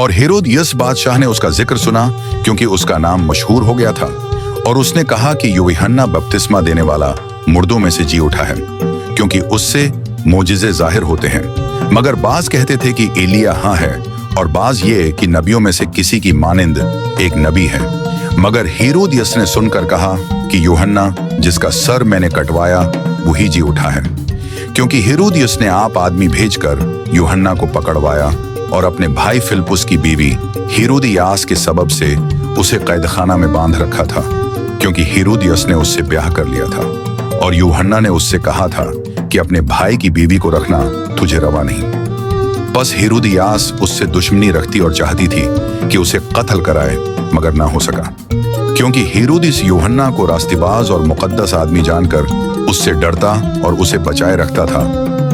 और हेरोदियस बादशाह ने उसका जिक्र सुना क्योंकि उसका नाम मशहूर हो गया था, और उसने कहा कि यूहन्ना बपतिस्मा देने वाला मुर्दों में से जी उठा है, क्योंकि उससे मोजिज़े जाहिर होते हैं। मगर बाज कहते थे कि एलिया हाँ है, और बाज ये कि नबियों में से किसी की मानिंद एक नबी है। मगर हेरोदियस ने सुनकर कहा कि यूहन्ना जिसका सर मैंने कटवाया वही जी उठा है, क्योंकि हेरोदियस ने आप आदमी भेजकर यूहन्ना को पकड़वाया और अपने भाई फिलिप्पुस की बीवी हेरोदियास के सबब से उसे कैदखाना में बांध रखा था, क्योंकि हेरोदियस ने उससे ब्याह कर लिया था और यूहन्ना ने उससे कहा था कि अपने भाई की बीवी को रखना तुझे रवा नहीं। बस हेरोदियास उससे दुश्मनी रखती और चाहती थी कि उसे कत्ल कराए, मगर ना हो सका, क्योंकि हेरोदिस यूहन्ना को रास्तेबाज और मुकद्दस आदमी जानकर उससे डरता और उसे बचाए रखता था,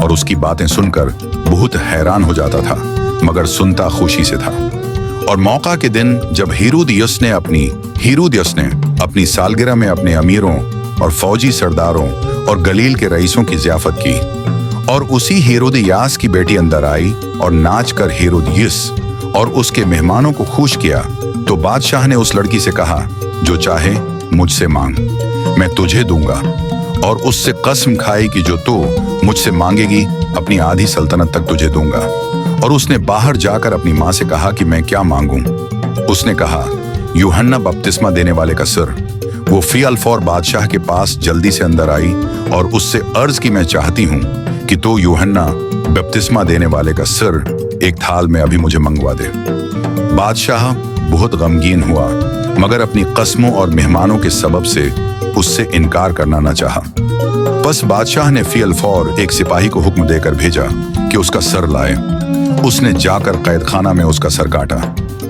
और उसकी बातें सुनकर बहुत हैरान हो जाता था, मगर सुनता खुशी से था। और मौका के दिन जब हेरोदियस ने अपनी सालगिरह में अपने अमीरों और फौजी सरदारों और गलील के रईसों की ज़ियाफत की, और उसी हेरोदियास की बेटी अंदर आई और नाच कर हेरोदियस और उसके मेहमानों को खुश किया, तो बादशाह ने उस लड़की से कहा, जो चाहे मुझसे मांग, मैं तुझे दूंगा। और उससे कसम खाई कि जो तू मुझसे मांगेगी अपनी आधी सल्तनत तक तुझे दूंगा। और उसने बाहर जाकर अपनी माँ से कहा कि मैं क्या मांगूं। उसने कहा, यूहन्ना बपतिस्मा देने वाले का सिर। वो फी-अल-फौर बादशाह के पास जल्दी से अंदर आई और उससे अर्ज की, मैं चाहती हूँ कि तो यूहन्ना बपतिस्मा देने वाले का सिर एक थाल में अभी मुझे मंगवा दे। बादशाह बहुत गमगीन हुआ, मगर अपनी कस्मों और मेहमानों के सबब से उससे इनकार करना न चाहा। बस बादशाह ने फी-अल-फौर एक सिपाही को हुक्म देकर भेजा कि उसका सर लाए। उसने जाकर कैदखाना में उसका सर काटा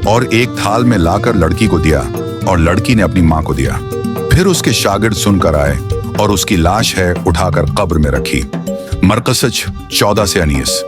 और एक थाल में लाकर लड़की को दिया, और लड़की ने अपनी माँ को दिया। फिर उसके शागिर्द सुनकर आए और उसकी लाश है उठाकर कब्र में रखी। मरकसज 14 से 19।